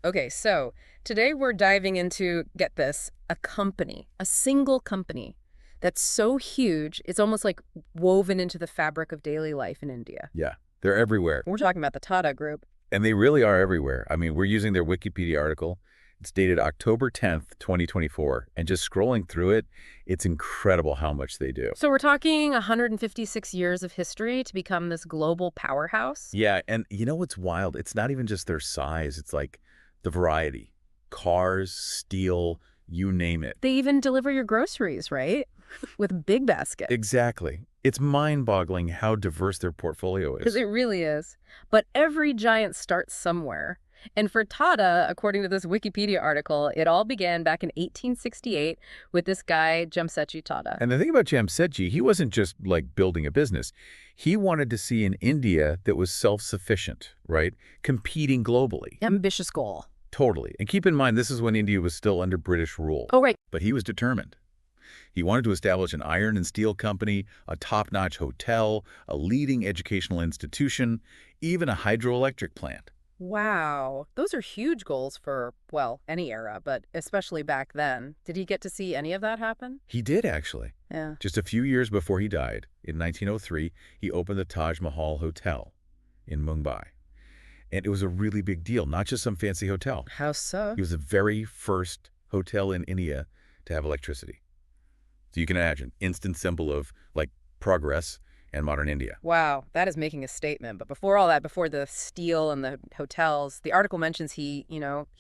Okay, so today we're diving into, get this, a company, a single company that's so huge, it's almost like woven into the fabric of daily life in India. Yeah, they're everywhere. We're talking about the Tata Group. And they really are everywhere. I mean, we're using their Wikipedia article. It's dated October 10th, 2024. And just scrolling through it, it's incredible how much they do. So we're talking 156 years of history to become this global powerhouse. Yeah, and you know what's wild? It's not even just their size. It's like the variety. Cars, steel, you name it. They even deliver your groceries, right? With a big basket. Exactly. It's mind-boggling how diverse their portfolio Because is. it really is. But every giant starts somewhere. And for Tata, according to this Wikipedia article, it all began back in 1868 with this guy, Jamsetji Tata. And the thing about Jamsetji, he wasn't just like building a business. He wanted to see an India that was self-sufficient, right? Competing globally. Ambitious goal. Totally. And keep in mind, this is when India was still under British rule. Oh, right. But he was determined. He wanted to establish an iron and steel company, a top-notch hotel, a leading educational institution, even a hydroelectric plant. Wow. Those are huge goals for, well, any era, but especially back then. Did he get to see any of that happen? He did, actually. Yeah. Just a few years before he died, in 1903, he opened the Taj Mahal Hotel in Mumbai. And it was a really big deal, not just some fancy hotel. How so? He was the very first hotel in India to have electricity. So you can imagine, instant symbol of, like, progress and modern India. Wow, that is making a statement. But before all that, before the steel and the hotels, the article mentions he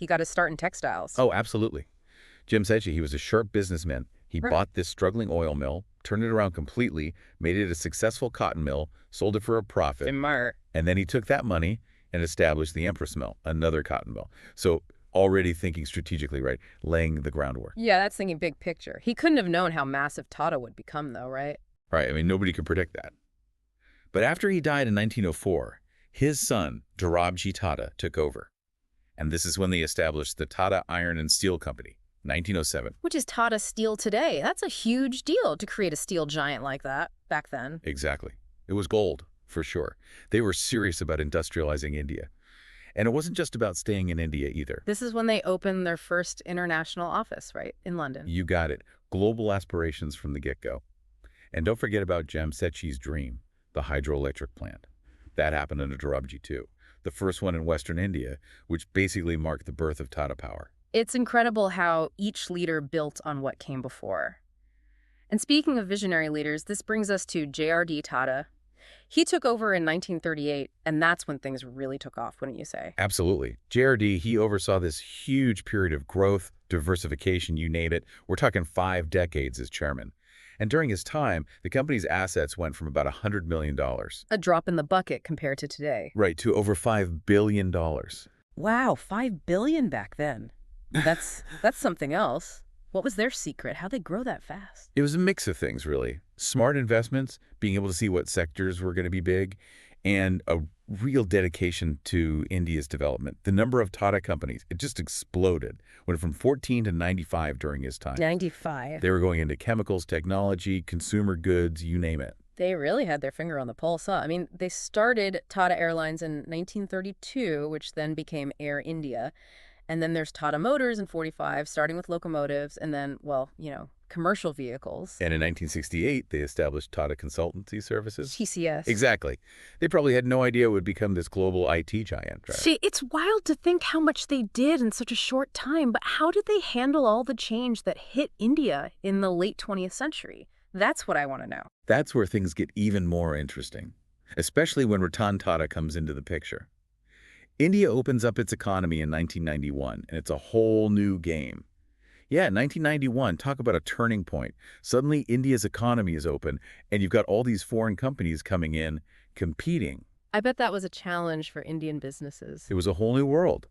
got his start in textiles. Oh, absolutely. Jim Setchi, he was a sharp businessman. He Right. bought this struggling oil mill, turned it around completely, made it a successful cotton mill, sold it for a profit, Smart. and then he took that money and established the Empress Mill, another cotton mill. So already thinking strategically, right, laying the groundwork. Yeah, that's thinking big picture. He couldn't have known how massive Tata would become, though, right? Right, I mean, nobody could predict that. But after he died in 1904, his son, Dorabji Tata, took over. And this is when they established the Tata Iron and Steel Company, 1907. Which is Tata Steel today. That's a huge deal to create a steel giant like that back then. Exactly. It was gold, for sure. They were serious about industrializing India. And it wasn't just about staying in India either. This is when they opened their first international office, right, in London. You got it. Global aspirations from the get-go. And don't forget about Jamsetchi's dream, the hydroelectric plant. That happened under Dorabji too, the first one in Western India, which basically marked the birth of Tata Power. It's incredible how each leader built on what came before. And speaking of visionary leaders, this brings us to J.R.D. Tata. He took over in 1938, and that's when things really took off, wouldn't you say? Absolutely. JRD, he oversaw this huge period of growth, diversification, you name it. We're talking 5 decades as chairman. And during his time, the company's assets went from about $100 million, A drop in the bucket compared to today. right, to over $5 billion. Wow, $5 billion back then. That's something else. What was their secret? How'd they grow that fast? It was a mix of things, really. Smart investments, being able to see what sectors were going to be big, and a real dedication to India's development. The number of Tata companies, it just exploded. Went from 14 to 95 during his time. 95. They were going into chemicals, technology, consumer goods, you name it. They really had their finger on the pulse, huh? I mean, they started Tata Airlines in 1932, which then became Air India. And then there's Tata Motors in 45, starting with locomotives, and then, well, commercial vehicles. And in 1968, they established Tata Consultancy Services. TCS. Exactly. They probably had no idea it would become this global IT giant, right? See, it's wild to think how much they did in such a short time, but how did they handle all the change that hit India in the late 20th century? That's what I want to know. That's where things get even more interesting, especially when Ratan Tata comes into the picture. India opens up its economy in 1991, and it's a whole new game. Yeah, 1991, talk about a turning point. Suddenly, India's economy is open, and you've got all these foreign companies coming in, competing. I bet that was a challenge for Indian businesses. It was a whole new world.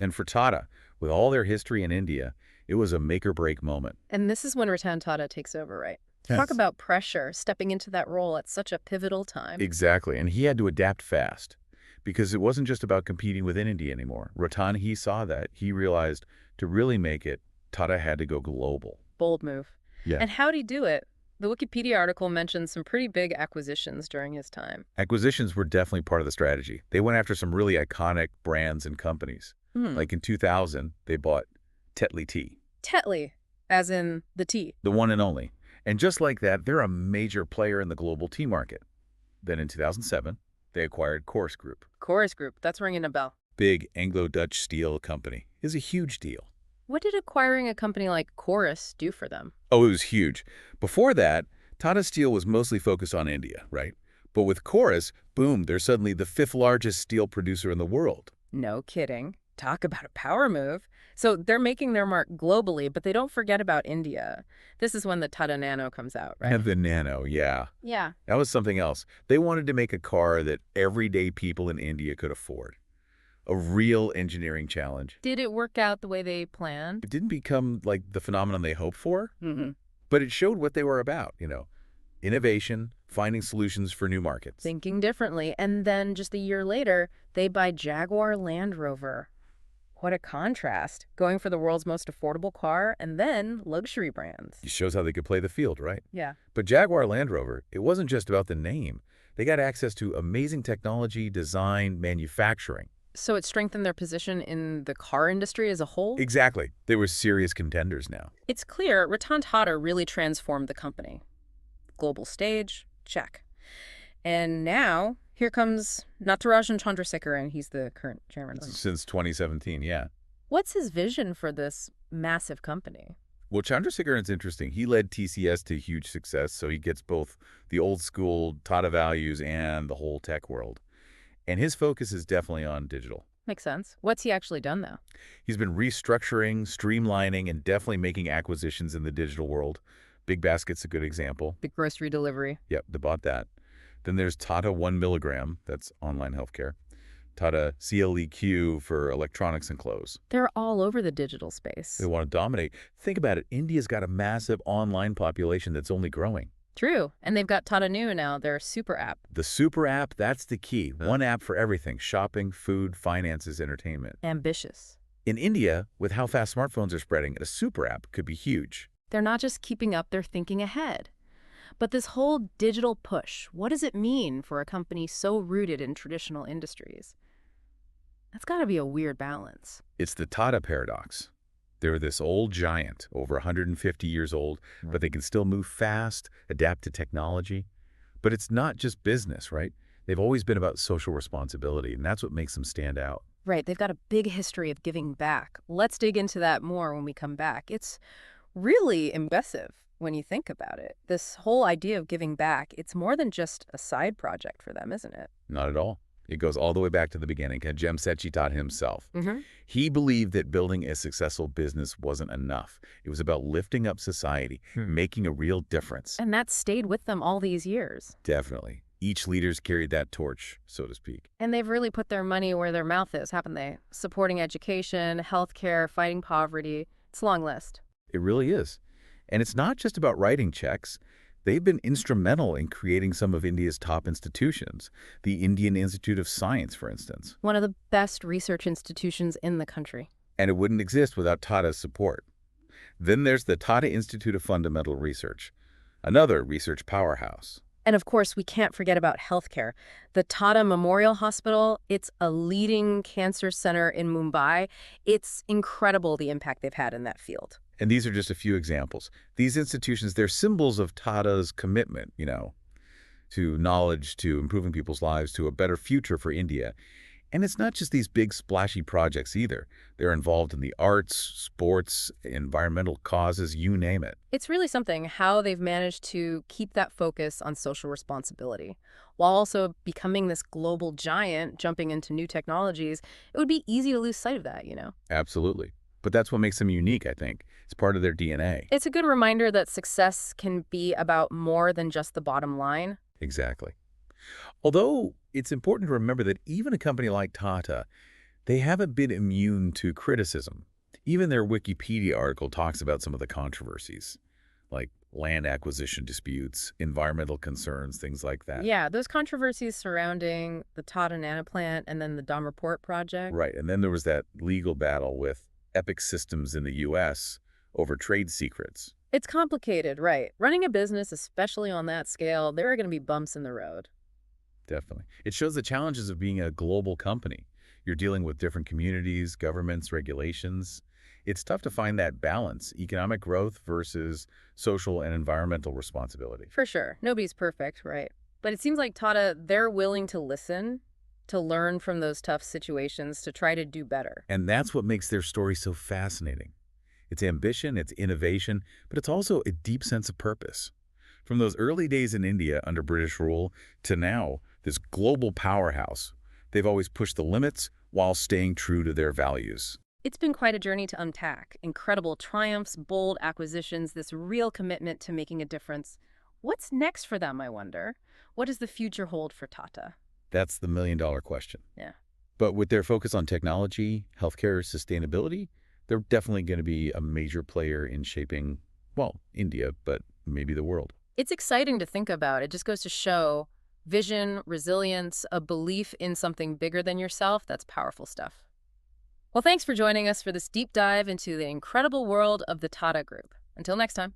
And for Tata, with all their history in India, it was a make-or-break moment. And this is when Ratan Tata takes over, right? Yes. Talk about pressure, stepping into that role at such a pivotal time. Exactly, and he had to adapt fast, because it wasn't just about competing within India anymore. Ratan, he saw that. He realized to really make it, Tata had to go global. Bold move. Yeah. And how'd he do it? The Wikipedia article mentions some pretty big acquisitions during his time. Acquisitions were definitely part of the strategy. They went after some really iconic brands and companies. Hmm. Like in 2000, they bought Tetley Tea, Tetley, as in the tea. the one and only. And just like that, they're a major player in the global tea market. Then in 2007, they acquired Chorus Group. Chorus Group, that's ringing a bell. Big Anglo-Dutch steel company. Is a huge deal. What did acquiring a company like Chorus do for them? Oh, it was huge. Before that, Tata Steel was mostly focused on India, right? But with Chorus, boom, they're suddenly the fifth largest steel producer in the world. No kidding. Talk about a power move. So they're making their mark globally, but they don't forget about India. This is when the Tata Nano comes out, right? And the Nano, yeah. Yeah. That was something else. They wanted to make a car that everyday people in India could afford. A real engineering challenge. Did it work out the way they planned? It didn't become like the phenomenon they hoped for, Mm-hmm. but it showed what they were about. Innovation, finding solutions for new markets. Thinking differently. And then just a year later, they buy Jaguar Land Rover. What a contrast. Going for the world's most affordable car and then luxury brands. It shows how they could play the field, right? Yeah. But Jaguar Land Rover, it wasn't just about the name. They got access to amazing technology, design, manufacturing. So it strengthened their position in the car industry as a whole? Exactly. They were serious contenders now. It's clear Ratan Tata really transformed the company. Global stage, check. And now, here comes Natarajan Chandrasekharan, and he's the current chairman. Since 2017, yeah. What's his vision for this massive company? Well, Chandrasekharan's interesting. He led TCS to huge success, so he gets both the old school Tata values and the whole tech world. And his focus is definitely on digital. Makes sense. What's he actually done, though? He's been restructuring, streamlining, and definitely making acquisitions in the digital world. Big Basket's a good example. Big grocery delivery. Yep, they bought that. Then there's Tata 1 milligram, that's online healthcare. Tata CLEQ for electronics and clothes. They're all over the digital space. They want to dominate. Think about it. India's got a massive online population that's only growing. True. And they've got Tata Neu now, their super app. The super app, that's the key. One app for everything. Shopping, food, finances, entertainment. Ambitious. In India, with how fast smartphones are spreading, a super app could be huge. They're not just keeping up, they're thinking ahead. But this whole digital push, what does it mean for a company so rooted in traditional industries? That's got to be a weird balance. It's the Tata paradox. They're this old giant, over 150 years old, but they can still move fast, adapt to technology. But it's not just business, right? They've always been about social responsibility, and that's what makes them stand out. Right, they've got a big history of giving back. Let's dig into that more when we come back. It's really impressive when you think about it. This whole idea of giving back, it's more than just a side project for them, isn't it? Not at all. It goes all the way back to the beginning. Jamsetji taught himself. Mm-hmm. He believed that building a successful business wasn't enough. It was about lifting up society, making a real difference. And that stayed with them all these years. Definitely. Each leader's carried that torch, so to speak. And they've really put their money where their mouth is, haven't they? Supporting education, healthcare, fighting poverty. It's a long list. It really is. And it's not just about writing checks. They've been instrumental in creating some of India's top institutions. The Indian Institute of Science, for instance. One of the best research institutions in the country. And it wouldn't exist without Tata's support. Then there's the Tata Institute of Fundamental Research, another research powerhouse. And of course, we can't forget about healthcare. The Tata Memorial Hospital, it's a leading cancer center in Mumbai. It's incredible the impact they've had in that field. And these are just a few examples. These institutions, they're symbols of Tata's commitment, to knowledge, to improving people's lives, to a better future for India. And it's not just these big splashy projects either. They're involved in the arts, sports, environmental causes, you name it. It's really something how they've managed to keep that focus on social responsibility while also becoming this global giant, jumping into new technologies. It would be easy to lose sight of that. Absolutely. But that's what makes them unique, I think. It's part of their DNA. It's a good reminder that success can be about more than just the bottom line. Exactly. Although it's important to remember that even a company like Tata, they haven't been immune to criticism. Even their Wikipedia article talks about some of the controversies, like land acquisition disputes, environmental concerns, things like that. Yeah, those controversies surrounding the Tata Nano plant and then the Dam Report project. Right, and then there was that legal battle with Epic Systems in the U.S. over trade secrets. It's complicated, right? Running a business, especially on that scale, there are going to be bumps in the road. Definitely. It shows the challenges of being a global company. You're dealing with different communities, governments, regulations. It's tough to find that balance, economic growth versus social and environmental responsibility. For sure. Nobody's perfect, right? But it seems like Tata, they're willing to listen, to learn from those tough situations, to try to do better. And that's what makes their story so fascinating. It's ambition, it's innovation, but it's also a deep sense of purpose. From those early days in India under British rule to now, this global powerhouse, they've always pushed the limits while staying true to their values. It's been quite a journey to unpack. Incredible triumphs, bold acquisitions, this real commitment to making a difference. What's next for them, I wonder? What does the future hold for Tata? That's the million-dollar question. Yeah. But with their focus on technology, healthcare, sustainability, they're definitely going to be a major player in shaping, well, India, but maybe the world. It's exciting to think about. It just goes to show vision, resilience, a belief in something bigger than yourself. That's powerful stuff. Well, thanks for joining us for this deep dive into the incredible world of the Tata Group. Until next time.